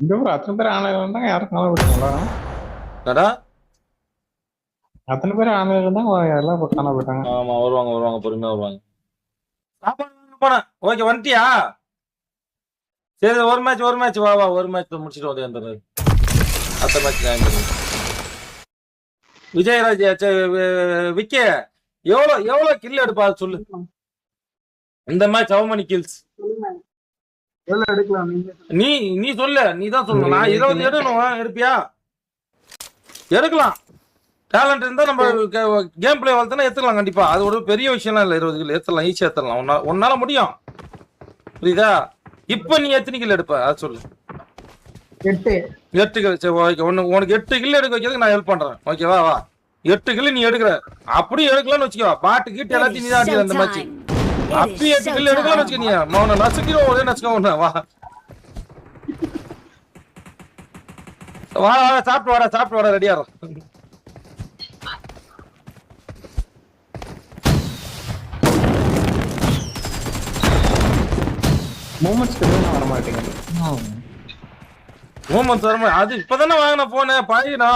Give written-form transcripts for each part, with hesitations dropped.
இங்க ஒரு அத்தனை பேர் ஆன்லைன்ல இருந்தாங்க, யாரும் காண போயிட்டாங்களா? என்னடா? அத்தனை பேர் ஆன்லைன்ல இருந்தாங்க, எல்லாம் இப்ப காண போயிட்டாங்க. ஆமா, வருவாங்க வருவாங்க, பொறுமையா வருவாங்க. சாப்பாடு வாங்க போனேன். ஓகே, வந்துட்டியா? சரி, ஒரு மேட்ச் வா வா, ஒரு மேட்ச் முடிச்சுட்டு வந்து வந்துடுறேன். அடுத்த மேட்ச் நான் விஜயராஜ் விக்கே, எவ்வளவு கில் எடுப்பா சொல்லு. இந்த மேட்ச் ஹவு many kills? எவ்வளவு எடுக்கலாம் நீங்க? நீ நீ சொல்லு, நீ தான் சொல்லணும். நான் 20 எடுக்கணும். எடுப்பியா? எடுக்கலாம். டேலண்ட் இருந்தா நம்ம கேம் பிளே வளர்த்தனா எடுத்துக்கலாம் கண்டிப்பா. அது ஒரு பெரிய விஷயம்லாம் இல்லை. 20 கிலோ ஏத்தலாம், ஈஸியா ஏத்தலாம். உன்னால முடியும், புரியுதா? இப்ப நீ எத்தனை கிலோ எடுப்ப அது சொல்லு. 8 கிலோ. சரி, ஓகே. உனக்கு 8 கிலோ எடுக்க வைக்கிறதுக்கு நான் ஹெல்ப் பண்றேன். ஓகேவா? வா, 8 கிலோ நீ எடுக்கிற. அப்படியே எடுக்கலாம்னு வச்சுக்கோ, பாட்டு கீட்டு எல்லாத்தையும் நீ தான் அடிக்கிற அந்த மேட்ச். அப்படி 8 கிலோ எடுக்கலாம்னு வச்சுக்க, நீ மௌன நசுக்கிறோம் ஒரே நசுக்க ஒண்ணு. வா வா வா, சாப்பிட்டு வாடா, ரெடியா. மூமெண்ட்ஸ் வர மாட்டேங்குது. மூமெண்ட்ஸ் வர அது இப்பதானே வாங்கின போனே பாயினா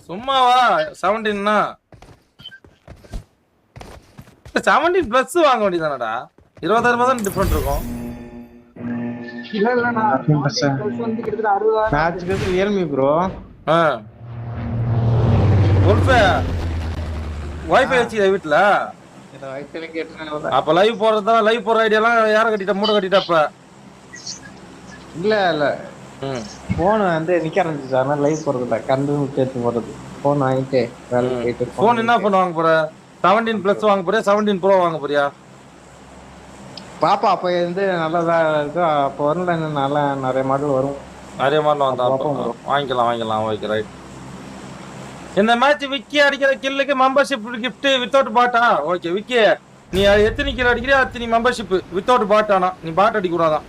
சும்மாவா? 17னா 17 பிளஸ் வாங்க வேண்டியதானடா. 20,000 தான் டிஃபரெண்ட் இருக்கும். இல்ல இல்ல நான் வந்து கிட்டத்தட்ட 60,000 மேட்ச்க்கு ரியல்மி ப்ரோ. வைஃபை வச்சு வீட்டுல இத வைஃபைல கேட்டேன். அப்ப லைவ் போற ஐடியாலாம் யார கட்டிட்ட? மூட கட்டிட்டப்ப இல்ல இல்ல, போன் வந்து நிக்க ஆரம்பிச்சு. அதனால லைவ் போறது கண்டு சேர்த்து போறது. போன் வாங்கிட்டு வேலைக்கு போயிட்டு. போன் என்ன பண்ண வாங்க போற? 17 பிளஸ் வாங்க போறியா, 17 ப்ரோ வாங்க போறியா? பாப்பா அப்ப வந்து நல்லதா இருக்கு. அப்ப வரல, இன்னும் நல்லா நிறைய மாடல் வரும். நிறைய மாடல் வந்தா வாங்கிக்கலாம். Okay, right. இந்த மேட்ச் விக்கி அடிக்கிற கில்லுக்கு மெம்பர்ஷிப் கிஃப்ட் வித்தவுட் பாட்டா? ஓகே விக்கி, நீ எத்தனை கில் அடிக்கிறியோ அத்தனை மெம்பர்ஷிப் வித்தவுட் பாட். ஆனா நீ பாட் அடிக்க கூடாதான்.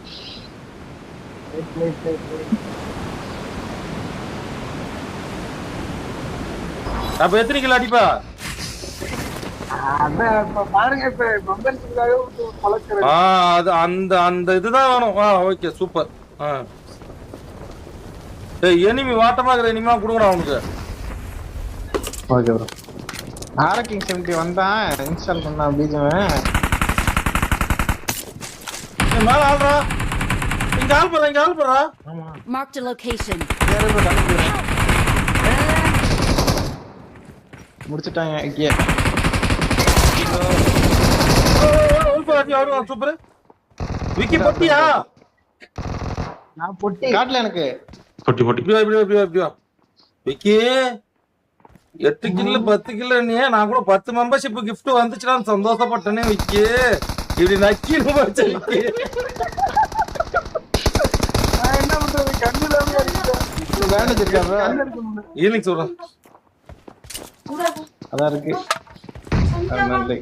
அப்ப எத்தனை கில் அடிப்பா? பாருங்க, இப்ப மெம்பர்ஷிப்காக பழக்கிறேன். அது அந்த இதுதான் வேணும். Okay, super. எனிமி வாட்டமா இருக்கிற எனிமா கொடுக்கணும் அவனுக்கு. Okay bro. ஆரக்கிங் 70 வந்தான், இன்ஸ்டால் பண்ணா பீஜம். மேல ஆள்றா, இங்க ஆள் போறா. ஆமா, Marked a location. முடிச்சிட்டாங்க. இங்கே சூப்பர். விக்கி பொட்டியா? நான் பொட்டி காட்டல எனக்கு. இப்படி வா. விக்கி 8 கிலோ 10 கிலோ நீ, நான் கூட 10 மெம்பர்ஷிப் கிஃப்ட் வந்துச்சுன்னு சந்தோஷப்பட்டனே. விக்கி இப்படி நக்கின்னு போச்சு. விக்கி நான் என்ன பண்றது? கண்ணுல பேண்டேஜ் இருக்காங்க. ஈவினிங் சொல்றேன். அதான் இருக்கு. நன்றி.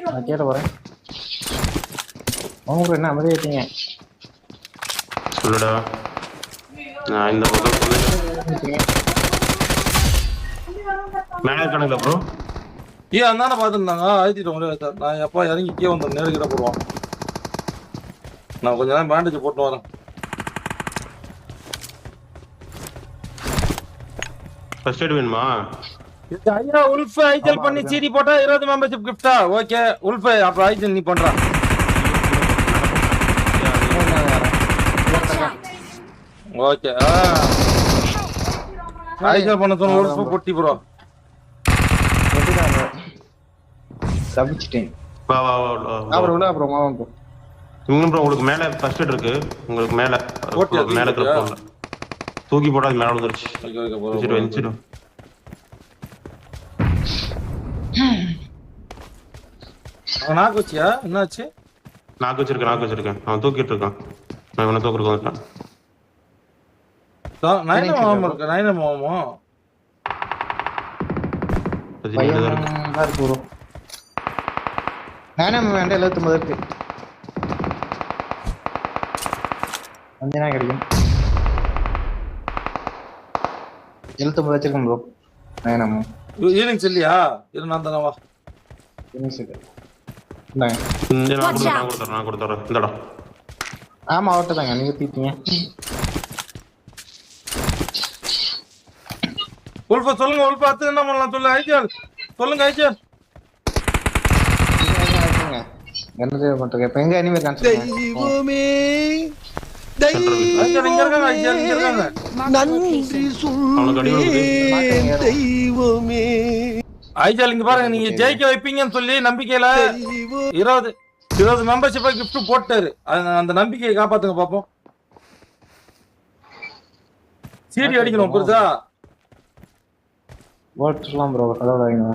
நான் கேட்ட போறேன். அவங்க என்ன அமைதியாட்டீங்க? சொல்லுடா. நான் இந்த பக்கம் சொல்லு. மேலே இருக்கானுங்களா ப்ரோ? அந்தானே பார்த்துருந்தாங்க. ஆயிரத்தி நான் எப்பா இறங்கி கீழே வந்தேன். நேருக்கிட்ட போடுவான். நான் கொஞ்ச நேரம் பேண்டேஜ் போட்டு வரேன். ஃபர்ஸ்ட் எய்ட் வேணுமா? ஐயா உல்ஃப் ஐஜல் பண்ணி சிடி போட்டா 20 மெம்பர்ஷிப் கிஃப்டா? ஓகே உல்ஃப், அப்புறம் ஐஜல் நீ பண்றா. ஓகே, ஐஜல் பண்ண சொன்ன உல்ஃப் பொட்டி ப்ரோ. தப்பிச்சிட்டேன். வா வா வா. அப்புறம் உள்ள அப்புறம் மாவன் போ. இவங்க ப்ரோ உங்களுக்கு மேல ஃபர்ஸ்ட் எய்ட் இருக்கு. உங்களுக்கு மேல இருக்கிற போன்ல தூக்கி போட்டா அது மேல வந்துருச்சு. ஓகே வந்துச்சு. நாக்கு வச்சியா? என்னாச்சு? நாக்கு வச்சிருக்கேன். அவன் தூக்கிட்டு இருக்கான். நான் இவனை தூக்குறதுக்கு வந்துட்டான். நைன மாமா இருக்கு. நைன மாமா இருக்கு ப்ரோ. நானே வேண்டாம். 79 இருக்கு. வந்தீங்கன்னா கிடைக்கும். 79 வச்சிருக்கேன் ப்ரோ. நானே ஈவினிங் சொல்லியா? நான் தானே வா. ஈவினிங் இந்தாங்க. நான் கொடுத்துறேன் இந்தடா. ஆமா அவர்கிட்ட தாங்க நீங்க தீட்டீங்க. உல்பா சொல்லுங்க, உல்பா அடுத்து என்ன பண்ணலாம் சொல்லு ஐஜல். சொல்லுங்க ஐஜல். என்ன தேவை பண்றீங்க இப்ப? எங்க அனிமே கான்செப்ட் தெய்வமே ஐஜல் இங்க இருக்காங்க, ஐஜல் இங்க இருக்காங்க. நன்றி சொல்லுவேன் தெய்வமே. ஐஜல் இங்க பாருங்க, நீங்க ஜெயிக்க வைப்பீங்கன்னு சொல்லி நம்பிக்கையில 20 மெம்பர்ஷிப்பா கிஃப்ட் போட்டாரு. அந்த நம்பிக்கையை காப்பாத்துங்க பாப்போம். சீடி அடிக்கணும் புரியுதா? ஓட்டலாம் ப்ரோ. அதோட வைங்க.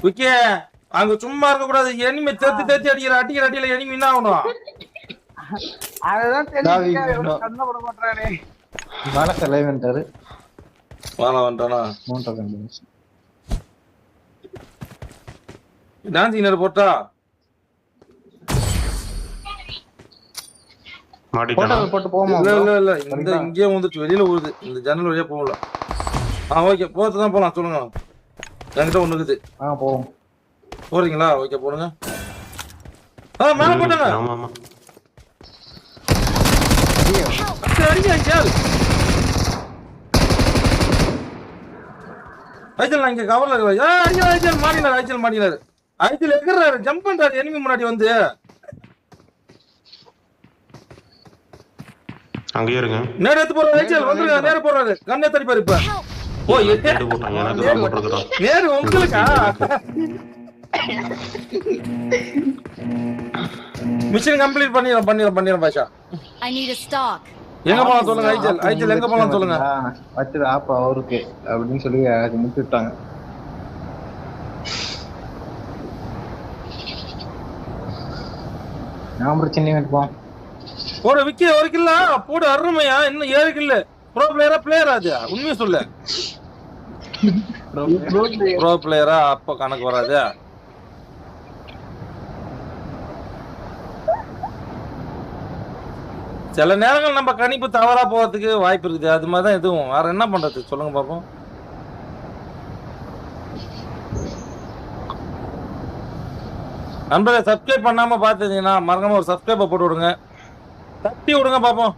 ஓகே, அங்க சும்மா இருக்க கூடாது. எனிமே தேத்தி அடிக்கிற அடியில எனிமி என்ன ஆகணும்? அதுதான் தெரியும். கண்ண போட மாட்டானே. பாலக்க லைவ் வந்துட்டாரு. வாழ வந்துட்டானா? மூன்றரை கண்டினியூஸ். டான்சிங் நேரம் போட்டா மாட்டிட்டானா? போட்டு போமா. இல்ல இந்த இங்கே வந்துச்சு, வெளியில ஊருது. இந்த ஜன்னல் வழியா போகல. ஓகே போறது தான் போலாம். சொல்லுங்க, என்கிட்ட ஒண்ணு இருக்குது. போவோம். போறீங்களா? ஓகே போடுங்க. மேல போட்டாங்க. ஆமா அடிங்க ஐஜல். ஐஜல் நான் இங்க கவர்ல இருக்கேன். அடிங்க ஐஜல் மாடினாரு. ஐஜல் எங்கறாரு? ஜம்ப் பண்றாரு எனிமி முன்னாடி வந்து. அங்கேயே இருங்க. நேரா எடுத்து போறாரு ஐஜல். வந்துருங்க, நேரா போறாரு. கண்ணே தடிப்பாரு இப்ப. ஓ எடுத்து போட்டாங்க. எனக்கு தான் போட்டுருக்கான். நேரு உங்களுக்கா? மிஷன் கம்ப்ளீட் பண்ணிரேன் Basha. I need a stock. எங்க போலாம் சொல்லுங்க ஐஜல் எங்க போலாம் சொல்லுங்க. வச்சது ஆப் அவருக்கு அப்படின்னு சொல்லி அது முடிச்சு விட்டாங்க. நான் பிரச்சனை இருப்போம். போடு விக்கி ஒரு கில்ல போடு. அருமையா, இன்னும் 7 கில்ல. ப்ரோ பிளேயரா அது? உண்மையை சொல்லு. ப்ரோ பிளேயரா? அப்ப கணக்கு வராது. சில நேரங்கள் நம்ம கணிப்பு தவறா போறதுக்கு வாய்ப்பு இருக்குது. அது மாதிரிதான் எதுவும். வேற என்ன பண்றது சொல்லுங்க பாப்போம். நண்பர்களே, சப்ஸ்கிரைப் பண்ணாம பாத்துட்டீங்கன்னா மறக்காம ஒரு சப்ஸ்கிரைப போட்டு விடுங்க. தட்டி விடுங்க பாப்போம்.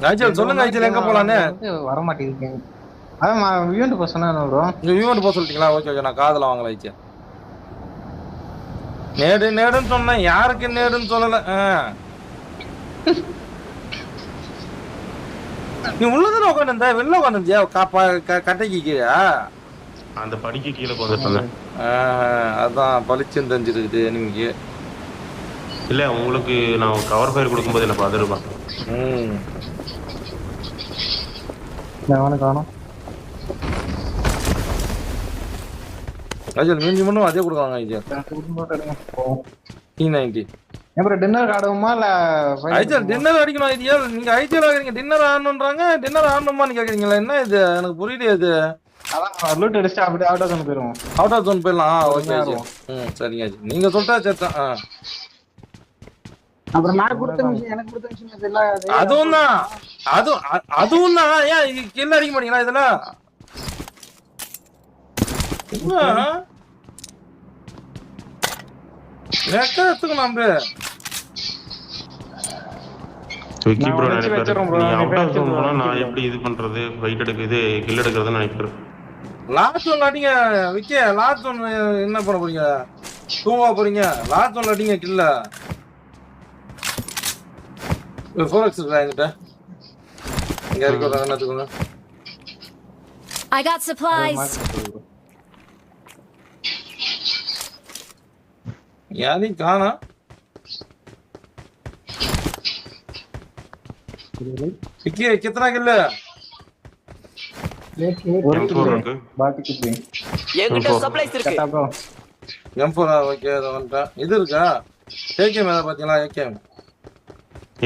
ஐஜல் சொல்லுங்க ஐஜல் எங்க போலான்னு. வர மாட்டேங்குது. அதான் ஈவென்ட் போக சொன்னா ப்ரோ. ஈவென்ட் போக சொல்லிட்டீங்களா? ஓகே நான் காதுல வாங்கல ஐஜல். நேடுன்னு சொன்னேன். யாருக்கு நேடுன்னு சொல்லல. நீ உள்ளதான உட்காந்து வெளில உட்காந்துருந்தியா? கட்டைக்கு கீழே அந்த படிக்கு கீழே உட்காந்துட்டு. அதான் பளிச்சுன்னு தெரிஞ்சிருக்குது எனிமிக்கு. இல்ல உங்களுக்கு நான் கவர் ஃபயர் கொடுக்கும்போது என்ன பார்த்துருப்பேன். காணும். ஐஜல் மீஞ்சி மட்டும் அதே கொடுக்குறாங்க ஐஜல். T90. அப்புறம் டின்னர் ஆடுவோமா இல்ல? ஐஜல் டின்னர் அடிக்கணும். ஐடியா நீங்க ஐஜல் ஆகுறீங்க. டின்னர் ஆடணும்ன்றாங்க. டின்னர் ஆடணுமான்னு கேக்குறீங்களா? என்ன இது எனக்கு புரியல. இது அதான் லூட் அடிச்சு அப்படியே அவுட் ஆஃப் ஜோன் போயிடுவோம். அவுட் ஆஃப் ஜோன் போயிடலாம். ஓகே சரிங்க ஐஜல், நீங்க சொல்லிட்டா சேர்த்தான். அப்புறம் நான் கொடுத்த மிஷின் எனக்கு கொடுத்த மிஷின் இதெல்லாம் அதுவும் தான். ஏன் கில் அடிக்க மாட்டீங்களா இதுல? விக்கி ப்ரோ நினைப்பாரு நீ அவுட் ஆஃப் ஜோன் போனா நான் எப்படி இது பண்றது, ஃபைட் எடுக்குது கில் எடுக்கிறதுன்னு நினைப்பாரு. லாஸ்ட் ஒன் அடிங்க விக்கி. லாஸ்ட் ஒன் என்ன பண்ண போறீங்க? தூங்க போறீங்க? லாஸ்ட் ஒன் அடிங்க கில்ல. 4x இருக்கா என்கிட்ட? இங்க இருக்கு ஒரு அண்ணாத்துக்குங்க. I got supplies. யாரையும் காணா. விக்கி கித்தனா கில்ல? M4 ஓகே வந்துட்டேன். இது இருக்கா? ஏகேம் ஏதாவது பாத்தீங்களா?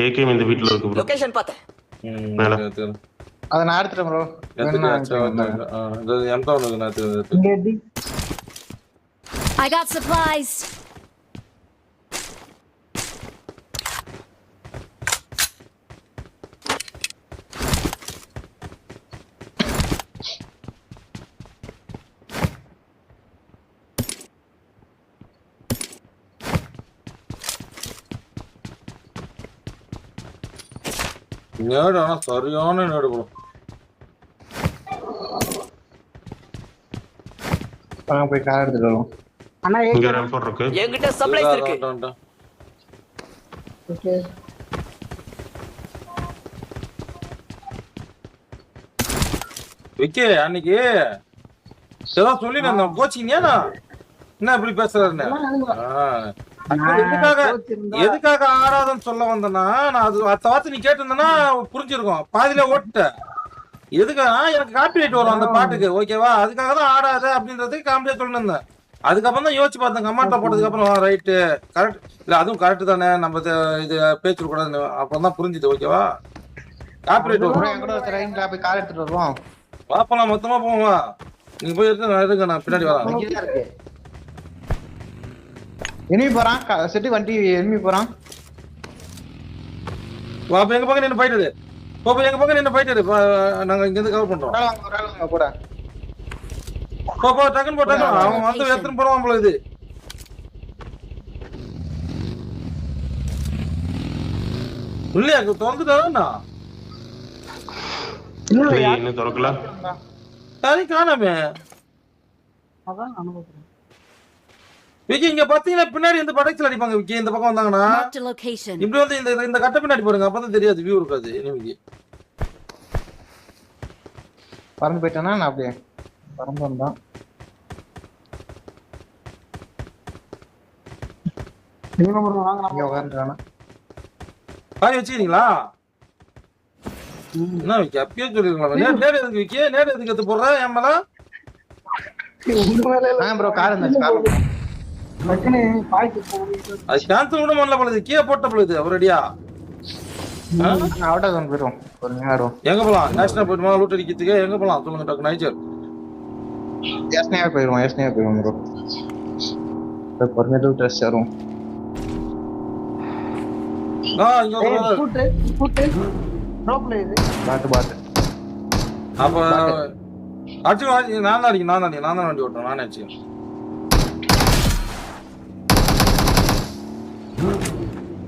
ஏகேம் இந்த வீட்ல இருக்கு ப்ரோ. லொகேஷன் பார்த்தேன். மேல அத நான் எடுத்துறேன் ப்ரோ. இது M7 இருக்கு நான் எடுத்து. I got supplies. நேடு ஆனா சரியான நேடு ப்ரோ. வாங்க போய் கார் எடுத்துட்டு வருவோம். அண்ணா இங்க M4 இருக்கு. என்கிட்ட சப்ளைஸ் இருக்கு. ஓகே விக்கி அன்னைக்கு ஏதோ சொல்லி நான் கோச்சிங்கயா என்ன இப்படி பேசுறாருன்னு. எதுக்காக ஆடாதன்னு சொல்ல வந்தேன்னா நான் அது அடுத்த வார்த்தை நீ கேட்டிருந்தேன்னா புரிஞ்சிருக்கும். பாதியில ஓட்ட எதுக்காக எனக்கு காப்பிரைட் வரும் அந்த பாட்டுக்கு ஓகேவா, அதுக்காக தான் ஆடாத அப்படின்றதுக்கு காமெடியா சொல்லிட்டு இருந்தேன். அதுக்கப்புறம் தான் யோசிச்சு பார்த்தேன் கமெண்ட்ல போட்டதுக்கு அப்புறம் ரைட்டு கரெக்ட் இல்ல அதுவும் கரெக்ட் தானே நம்ம இது பேச்சு கூடாதுன்னு அப்புறம் தான் புரிஞ்சுது ஓகேவா. காப்பிரைட் வரும். என் கூட ட்ரெயின்ல போய் கார் எடுத்துட்டு வருவோம். வாப்பலாம் மொத்தமா போவா. நீங்க போய் இருக்க நான் பின்னாடி வரேன். இங்கதான் இருக்கு. எனிமி போறான் செட்டு வண்டி எனிமி போறான். அப்ப எங்க பக்கம் நின்று போயிட்டு எங்க பக்கம் நின்று போயிட்டு நாங்க இங்க இருந்து கவர் பண்றோம். ஒரு ஆள் வாங்க கூட. போ டக்குன்னு போ டக்குன்னு அவன் வந்து எடுத்துட்டு போடுவான் போல இது. இல்லையா திறந்துட்டானா இன்னும் திறக்கல. சரி காணாமே. அதான் அனுபவம். விக்கி இங்க பாத்தீங்கன்னா பின்னாடி இந்த படைச்சல் அடிப்பாங்க. விக்கி இந்த பக்கம் வந்தாங்கன்னா Marked a location. இப்படி வந்து இந்த கட்ட பின்னாடி பாருங்க அப்பதான் தெரியாது வியூ இருக்காது எனிமிக்கு. பறந்து போயிட்டானா நான் அப்படியே பறந்து வந்தான். இங்க உட்காந்துட்டானா பாய் வச்சுக்கிறீங்களா? என்ன விக்கி அப்பயே சொல்லிருக்கலாம். நேரு எதுக்கு விக்கி நேரு எதுக்கு எடுத்து போடுற என் மேல? ப்ரோ கார் இருந்துச்சு கார் அது கேன்சல் கூட பண்ணல போல கீழே போட்ட போல அவரடியா. அவுட் ஆஃப் போயிடுவோம் ஒரு நேரம். எங்க போலாம் நேஷனல் போயிட்டு லூட் அடிக்கிறதுக்கு எங்க போலாம் சொல்லுங்க டாக்டர் நைச்சர். ஏஸ்னேவா போயிடுவோம் ப்ரோ பொறுமையா ட்ரெஸ் வரும். இங்க பாத்து அப்ப அடிச்சு நான் தான் வண்டி ஓட்டுறேன் நானே அடிச்சு.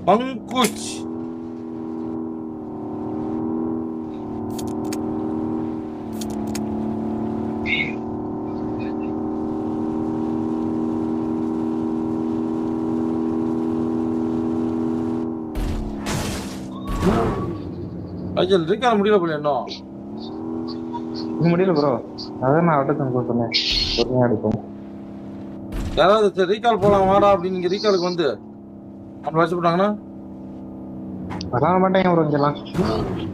பங்குச் அஜல் ரீகால் முடியல போல இன்னும் முடியல ப்ரோ. அதான் நான் அவுட் ஆஃப் சொன்னேன் பொறுமையா எடுப்போம். யாராவது ரீகால் போலாம் வாடா அப்படின்னு நீங்க ரீகாலுக்கு வந்து அப்படி வச்சுட்டாங்கன்னா வர மாட்டாங்க ப்ரோ. இங்கெல்லாம்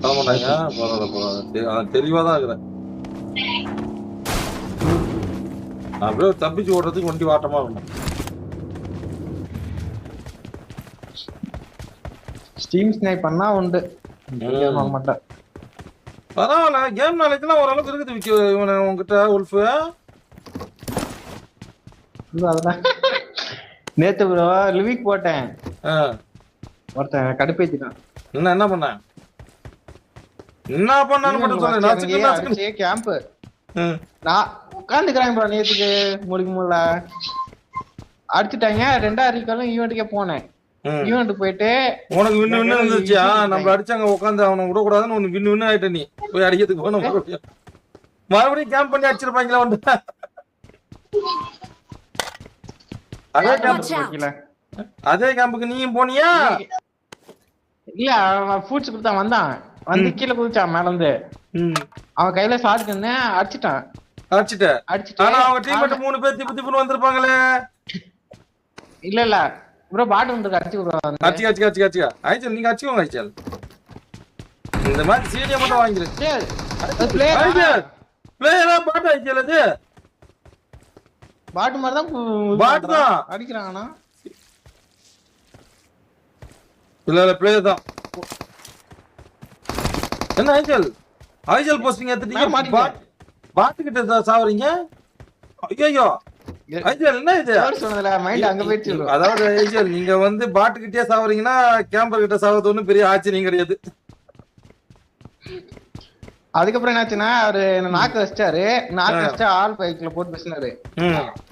வர மாட்டாங்க. பரவாயில்ல தெளிவா தான் இருக்கிறேன். அப்படியே தப்பிச்சு ஓடுறதுக்கு வண்டி வாட்டமா இருக்கும். ஸ்டீம் ஸ்னைப் பண்ணா உண்டு. மாட்டேன் பரவாயில்ல கேம் நாளைக்குலாம் ஓரளவுக்கு இருக்குது விக்கி உங்ககிட்ட உல்ஃபு. அதெல்லாம் நேத்து ப்ரோ லிவிக் போட்டேன். ஒருத்தன் கடுப்பேத்திட்டான். என்ன பண்ண என்ன பண்ணாலும் மட்டும் சொல்லு. கேம்ப் நான் உட்காந்துக்கிறேன் ப்ரோ. நேத்துக்கு முடிக்க முடியல அடிச்சுட்டாங்க. 2வது ரீகாலும் ஈவெண்ட்டுக்கே போனேன். ஈவெண்ட் போயிட்டு உனக்கு வின்னு இருந்துச்சா நம்ம அடிச்சாங்க உட்காந்து அவனை விடக்கூடாதுன்னு உனக்கு வின்னு ஆயிட்ட. நீ போய் அடிக்கிறதுக்கு போன மறுபடியும் கேம்ப் பண்ணி அடிச்சிருப்பாங்களா வந்து. அதே கேம்புக்கு நீயும் போனியா? இல்ல அவன் ஃபுட்ஸ் கொடுத்தா வந்தான் வந்து கீழே குதிச்சான் மேல இருந்து. அவன் கையில சாதிட்டு அடிச்சுட்டான். ஆனா அவங்க டீம் மட்டும் 3 பேர் திப்பு திப்புன்னு வந்திருப்பாங்களே. இல்ல ப்ரோ பாட் வந்து அடிச்சு ஐச்சல் நீங்க அடிச்சுக்கோங்க. ஐச்சல் இந்த மாதிரி சீடியா மட்டும் வாங்கிரு. பிளேயரா பாட் ஐச்சல் அது பாட் மாதிரி தான் பாட் தான் அடிக்கிறாங்கனா. இல்ல பிளேயர் தான். என்ன ஐச்சல் போஸ்டிங் எடுத்துட்டீங்க பாட் கிட்ட சாவறீங்க. ஐயோ ஐஜல் என்ன இது சொன்னதுல மைண்ட் அங்க போயிடுச்சு. அதாவது ஐஜல் நீங்க வந்து பாட்டு கிட்டே சாவறீங்கன்னா கேம்பர் கிட்ட சாவது ஒண்ணும் பெரிய ஆச்சரியம் கிடையாது. அதுக்கப்புறம் என்னாச்சுன்னா அவரு நாக்கு வச்சிட்டாரு. நாக்கு வச்சுட்டு ஆல் பைக்ல போட்டு பேசினாரு.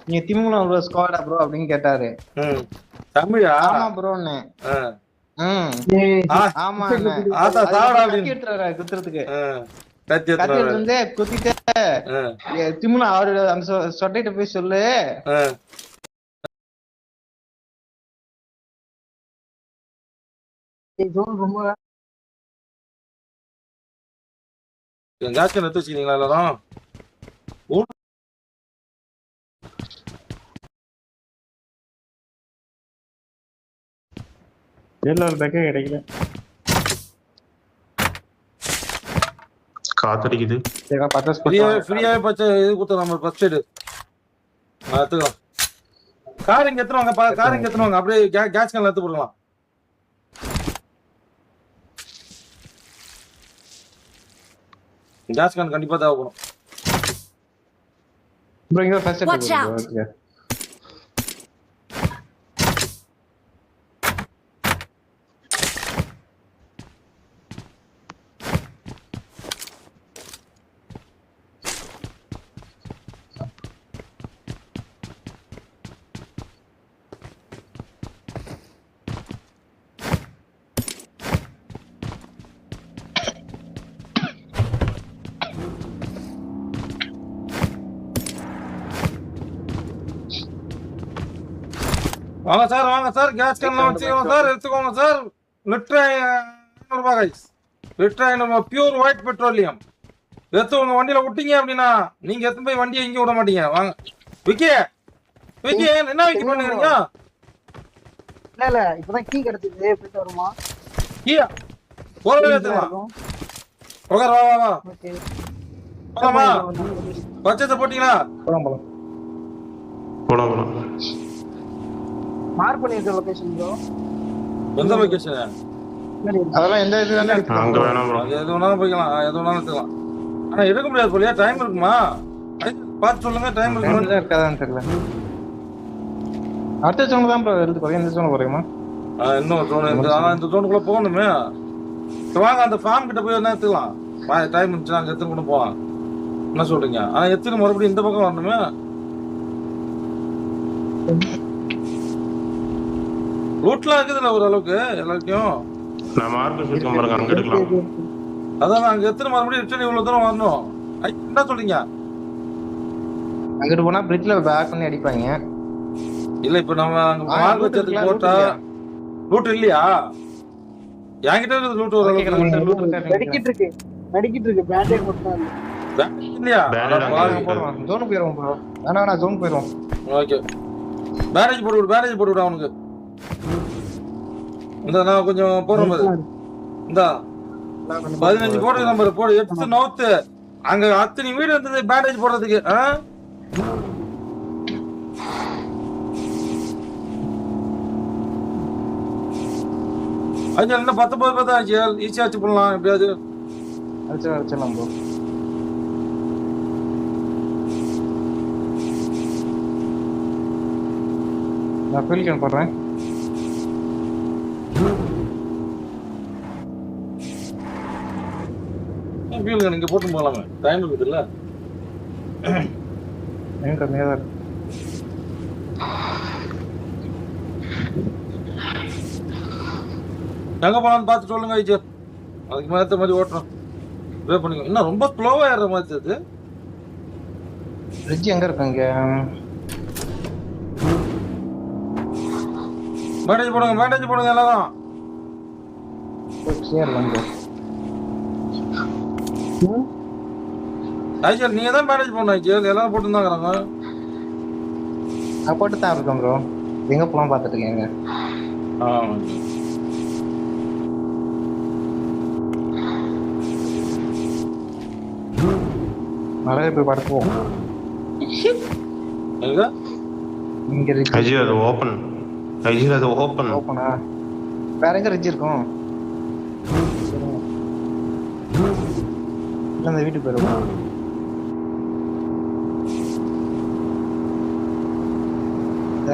நீங்க திமுக ஸ்குவாடா ப்ரோ அப்படின்னு கேட்டாரு. தமிழா? ஆமா ப்ரோன்னு. ஆமா ஆத்தா சாவடா கத்தி அப்படின்னு எடுத்துறாரு குத்துறதுக்கு. கத்தி கத்தி எடுத்துறாரு. எடுத்து வந்து குத்திட்டு திமுனா அவரு அந்த சொட்டையிட்ட போய் சொல்லு. ரொம்ப எங்காச்சும் நிறுத்தி வச்சுக்கிறீங்களா எல்லாரும்? கிடைக்கல. காத்தடிக்குது. ஃப்ரீயாவே பச்சை இது கொடுத்தோம் நம்ம ஃபர்ஸ்ட் எய்டு. எடுத்துக்கலாம். கார் இங்க எடுத்துவாங்க. கார் இங்க எடுத்துவாங்க. அப்படியே கேஸ் கேன்ல எடுத்து போடலாம். கேஸ் கேன் கண்டிப்பா தேவைப்படும். ப்ரோ இங்க first eight Watch out. Okay. வாங்க சார் கேஸ் கேன்லாம் வச்சுக்கோங்க சார். எடுத்துக்கோங்க சார். லிட்டர் 500 ரூபாய் guys. Litre 500 pure white petroleum. எடுத்து உங்க வண்டியில விட்டீங்க அப்படின்னா நீங்க எடுத்து போய் வண்டியை எங்கேயும் விட மாட்டீங்க. வாங்க விக்கி என்ன விக்கி பண்ணுறீங்க? இல்ல இப்பதான் கீ கிடைச்சது. போயிட்டு வருமா? கீயா போறவே எடுத்துக்கலாம். உட்கார் வா. ஓகே போலாமா? பட்ஜெட்டை போட்டீங்களா? போலாம். மார்க் பண்ணிருக்க லொகேஷன் ப்ரோ. எந்த லொகேஷன்? அதெல்லாம் எந்த இது தானே அங்க வேணாம் ப்ரோ. எது வேணாலும் போய்க்கலாம். எது வேணாலும் எடுத்துக்கலாம். ஆனா எடுக்க முடியாது போலியா? டைம் இருக்குமா? பார்த்து சொல்லுங்க. டைம் இருக்கு இருக்காதான்னு தெரியல. அடுத்த ஜோன் தான் ப்ரோ இருந்து போறேன். இந்த ஜோன் போறேமா? இன்னும் ஜோன் இந்த ஜோனுக்குள்ள போகணுமே. வாங்க அந்த ஃபார்ம் கிட்ட போய் என்ன எடுத்துக்கலாம். டைம் இருந்துச்சு அங்க எடுத்துன்னு கூட போகலாம். என்ன சொல்றீங்க? ஆனா எத்தனை மறுபடியும் இந்த பக்கம் வரணுமே. ரூட்லாம் இருக்குதுல்ல ஓரளவுக்கு எல்லாத்தையும். நான் மார்க் வச்சிருக்கேன் பாருங்க, அங்க எடுக்கலாம். அதான் அங்க எத்தனை மறுபடியும் ரிட்டர்ன் இவ்வளவு தூரம் வரணும். என்ன சொல்றீங்க? அங்கிட்டு போனா பிரிட்ஜ்ல பேக் பண்ணி அடிப்பாங்க. இல்ல இப்ப நம்ம அங்க மார்க் வச்சதுக்கு போட்டா ரூட் இல்லையா? என்கிட்ட இருக்குது ரூட் ஓரளவுக்கு. நடிக்கிட்டு இருக்கு. பேண்டேஜ் மட்டும் இல்லையா? ஜோன் போயிடுவோம் ப்ரோ. வேணா ஜோன் போயிடுவோம். ஓகே பேரேஜ் போட்டு விடு அவனுக்கு. இந்த நான் கொஞ்சம் போடுறேன் பாரு. இந்த 15 போட்டு நம்பர் போடு. எடுத்து நவுத்து. அங்க அத்தனை வீடு இருந்தது பேண்டேஜ் போடுறதுக்கு. அது என்ன 19 ஆச்சு. ஈஸியா ஆச்சு பண்ணலாம். எப்படியாவது அடிச்சலாம் ப்ரோ. நான் ஃபீல் கேன் போடுறேன். நீங்க போட்டு போகலாமே. டைம் இருக்குது இல்ல? கம்மியா தான் இருக்கு. எங்க போலான்னு பார்த்து சொல்லுங்க ஐஜர். அதுக்கு மேத்த மாதிரி ஓட்டுறோம். வே பண்ணிக்கோ. என்ன ரொம்ப ஸ்லோவா ஏற மாதிரி தெரியுது. பிரிட்ஜ் எங்க இருக்கு? இங்க பேண்டேஜ் போடுங்க எல்லாரும். ஐஜர் நீங்க தான் பேண்டேஜ் போடணும். ஐஜர் எல்லாரும் போட்டு தான் இருக்கிறாங்க. நான் போட்டு தான் இருக்கேன் ப்ரோ. எங்க போலாம் பார்த்துட்டு இருக்கீங்க? நிறைய போய் படுத்துவோம். இங்க இருக்கு. ஐஜர் அது ஓபன். ஓபனா? வேற எங்க ரிட்ஜ் இருக்கும்? அந்த வீட்டுக்கு போயிருவோம்.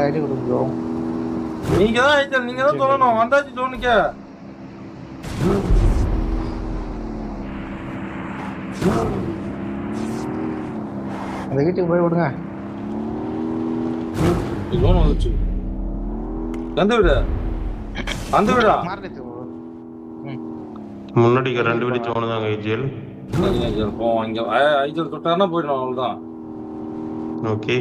ஐடி கொடுக்குறோம். நீங்க தான் சொல்லணும். வந்தாச்சு ஜோனுக்க. அந்த வீட்டுக்கு போய் விடுங்க. ஜோன் வந்துச்சு. எந்த வீடு? அந்த வீடா மார்க்கெட் முன்னாடி 2 வீடு ஜோனுதாங்க ஐஜிஎல். போவோம் இங்க ஐஜிஎல் தொட்டாருன்னா போயிடும் அவ்வளவுதான். ஓகே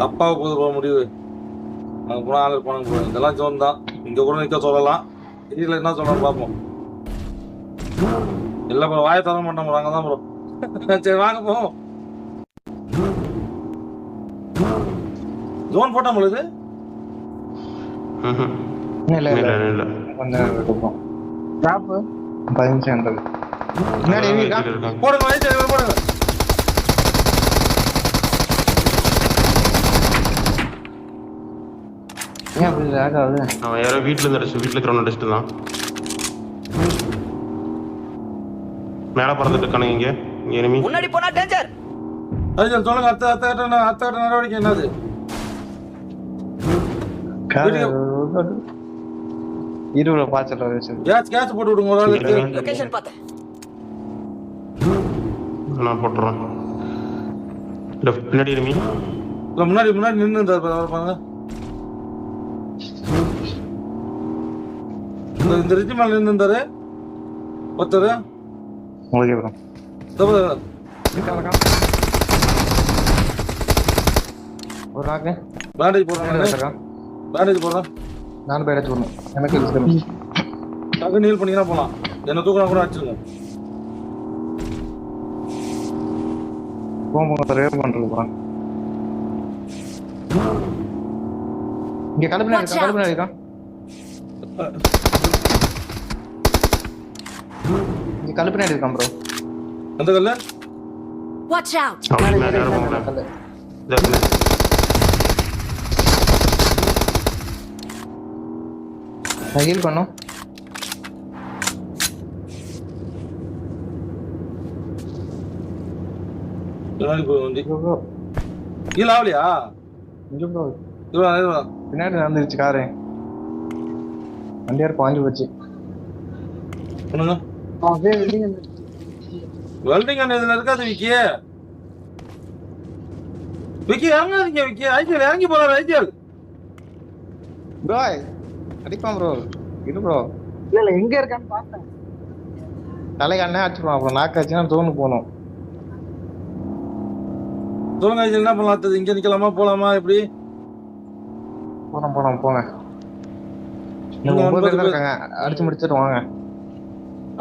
தப்பாக போக முடிவு. அங்க போனா ஆளு போனாங்க போதும். இதெல்லாம் ஜோன் தான். இங்க கூட நிக்க சொல்லலாம். தெரியல என்ன சொல்லலாம் பார்ப்போம். இல்ல ப்ரோ வாயை தர மாட்டோம் ப்ரோ அங்கதான் ப்ரோ. சரி வாங்க போவோம். ஜோன் போட்டா உங்களுக்கு இல்ல இல்ல கொஞ்சம் கொடுப்போம். டிராப் 15 என்றது முன்னாடி எங்க இருக்கா? போடுங்க வயசு போடுங்க. ஏன் அப்படி லாக் ஆகுது? அவன் யாரோ வீட்டுல இருந்து அடிச்சு வீட்டுல கிரௌண்ட் அடிச்சுட்டு தான் மேல பறந்துட்டு இருக்கானுங்க. இங்க எனிமி முன்னாடி போனா டேஞ்சர். ஐஜிஎல் சொல்லுங்க. அடுத்த நடவடிக்கை என்னது? இருவுல பாச்சல வச்சு கேட்ச் போட்டு விடுங்க ஒரு ஆளுக்கு. லொகேஷன் பார்த்தேன். நான் போட்டுறேன். லெஃப்ட் பின்னாடி எனிமி. இல்ல முன்னாடி நின்னு இருப்பாங்க. இந்த ரிஜி மேல நின்னு இருந்தாரு ஒருத்தர். உங்களுக்கு ப்ரோ ஒரு நாக்கு பேண்டேஜ் போடுறேன். பேண்டேஜ் போடுறேன். நான் பேண்டேஜ் போடணும். எனக்கு இருக்கு. டக்கு நீல் பண்ணீங்கன்னா போலாம். என்ன தூக்குனா கூட அடிச்சிருங்க. போங்க ரேவ் பண்றது ப்ரோ. இங்க கலப்பன இருக்கா? இங்க கலப்பன இருக்கான் ப்ரோ. அந்த கல்ல Watch out! அப்படி மேல யாரும் போகல. இதோ நான் ஹீல் பண்ணோம். பின்னாடி போய் வண்டி கீழே ஆகலையா? இங்க ப்ரோ இதுவா பின்னாடி நடந்துருச்சு காரு. வண்டியார் பாஞ்சு போச்சு. பண்ணுங்க. வெல்டிங் அண்ட் இதுல இருக்காது விக்கி. விக்கி இறங்காதீங்க விக்கி. ஐஜிஎல் இறங்கி போறாரு. ஐஜிஎல் ப்ரோ அடிப்பான் ப்ரோ. இது ப்ரோ இல்ல எங்க இருக்கான்னு பார்த்தேன். தலைக்கு அடிச்சுப்பான். அப்புறம் நாக்காச்சுன்னா தோணு போகணும். சொல்லுங்க ஐஜிஎல் என்ன பண்ணலாம்? இங்க நிக்கலாமா போலாமா எப்படி? போங்க. இன்னும் 9 பேர் தான் இருக்காங்க. அடிச்சு முடிச்சிட்டு வாங்க.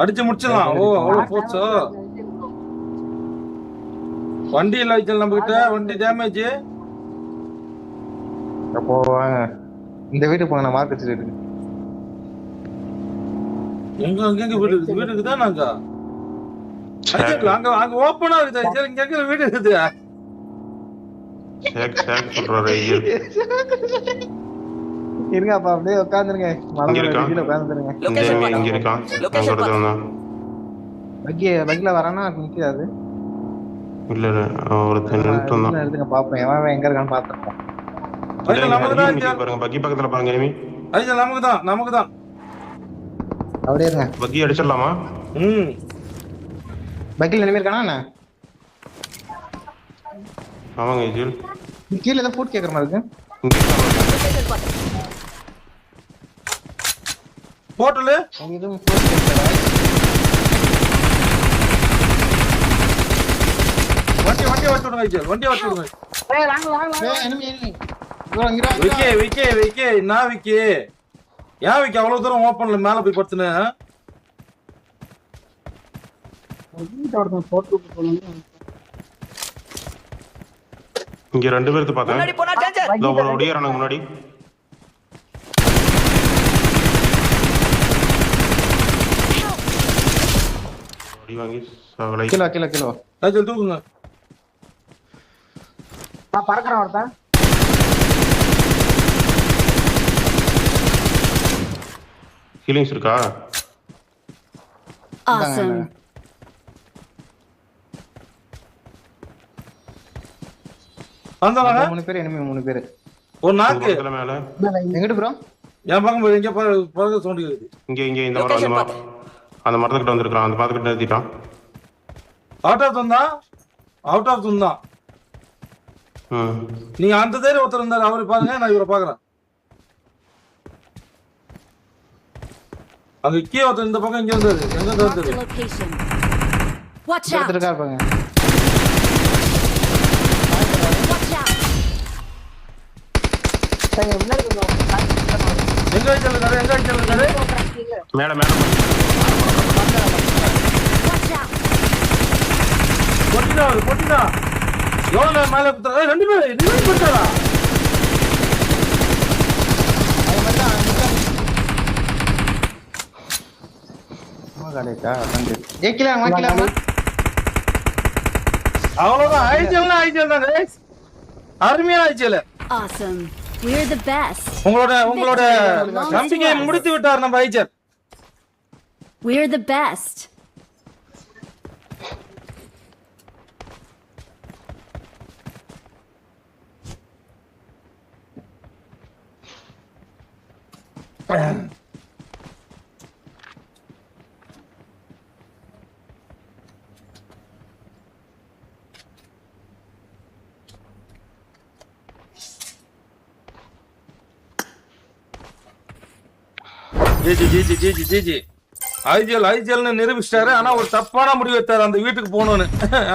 அடிச்சு முடிச்சிடலாம். ஓ அவ்வளவு போச்சோ. வண்டி இல்ல ஐஜிஎல் நம்ம கிட்ட. வண்டி டேமேஜ். அப்போ வாங்க இந்த வீட்டுக்கு போங்க. நான் மார்க்கெட் ஸ்ட்ரீட் எங்க வீடு இருக்குது? வீட்டுக்கு தான் நாங்க அங்க ஓப்பனா இருக்குது ஐஜிஎல். இங்க எங்க வீடு இருக்குது? சேக் சொல்றாரு ஐஜிஎல். இருங்க அப்பா அப்படியே உட்காந்துருங்க. மலையில உட்காந்துருங்க. இங்க இருக்கான். பக்கில வரானா நிக்காது. இல்ல ஒருத்தன் நின்னுட்டான். எடுத்துங்க பாப்போம். எவன் எங்க இருக்கான்னு பாத்துறோம். ஐஜிஎல் நமக்கு தான். பாருங்க பக்கி பக்கத்துல பாருங்க எனிமி. ஐஜிஎல் நமக்கு தான். அப்படியே இருங்க. பக்கி அடிச்சிடலாமா? பக்கில எனிமி இருக்கானா என்ன? ஆமாங்க ஐஜிஎல். கீழ ஏதோ ஃபுட் கேக்குற மாதிரி இருக்கு. ஹோட்டலு எதுவும் ஃபுட் கேக்குறா? வண்டி வச்சுடுங்க ஐஜிஎல். வண்டி வச்சுடுங்க. ஏய் வாங்க எனிமி ப்ரோ இங்க வா. விக்கி நான் விக்கி. ஏன் விக்கி அவ்வளவு தூரம் ஓப்பன்ல மேல போய் படுத்துனே? இங்க 2 பேருக்கு பார்த்தேன். முன்னாடி போனா டேஞ்சர். இதோ ஒரு ஒடியறானுங்க முன்னாடி. ஒடி வாங்கி சவலை. கிலோ ஐஜிஎல் தூக்குங்க. நான் பறக்கறேன் ஒருத்தன். ஹீலிங்ஸ் இருக்கா? Awesome. வந்தாங்க 3 பேர் எனிமி 3 பேர். ஒரு நாக்கு பக்கத்துல மேல. எங்கடி ப்ரோ? என் பக்கம் போய் எங்க பறக்க சவுண்ட் கேக்குது. இங்க இந்த மரம் அந்த மரத்துக்கிட்ட வந்திருக்கான். அந்த மரத்துக்கிட்ட நிறுத்திட்டான். ஆட்டோ தந்தா அவுட் ஆஃப் ஜோன் தான். ம். நீங்க அந்த தேர் ஒருத்தர் இருந்தாரு, அவரை பாருங்க, நான் இவரை பாக்குறேன். அங்க கீழே ஒருத்தர் இந்த பக்கம் இங்க வந்தாரு, எங்க Marked a வந்தது? location. Watch out! ஒருத்தர் இருக்கா பாருங்க. Watch out! சரி, முன்னாடி கொஞ்சம் எங்க வச்சல இருக்காரு, எங்க வச்சல இருக்காரு? மேல மேல Watch out! பொட்டினா அவரு, பொட்டினா. எவ்வளவு நேரம் மேல குத்துறாரு? ரெண்டு பேரும் போட்டாரா? அது மட்டும் கரெக்டா வந்து ஏக்கில வாக்கிலாமா. அவ்வளவுதான், ஐஜல் தான் guys. அருமையான ஐஜல். Awesome. We're the best. உங்களோட நம்பிக்கையை முடித்து விட்டார் நம்ம ஐஜல். We're the best. ஜி ஐஜிஎல்னு நிரூபிச்சிட்டாரு. ஆனா ஒரு தப்பான முடிவு எடுத்தாரு, அந்த வீட்டுக்கு போகணும்னு.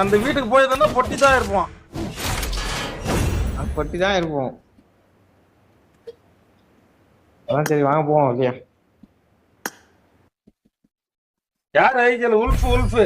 அந்த வீட்டுக்கு போயதுன்னா பொட்டி தான் இருப்பான். பொட்டி தான் இருப்போம். அதான் சரி வாங்க போவோம் இல்லையா. யார் ஐஜிஎல்? உல்ஃப்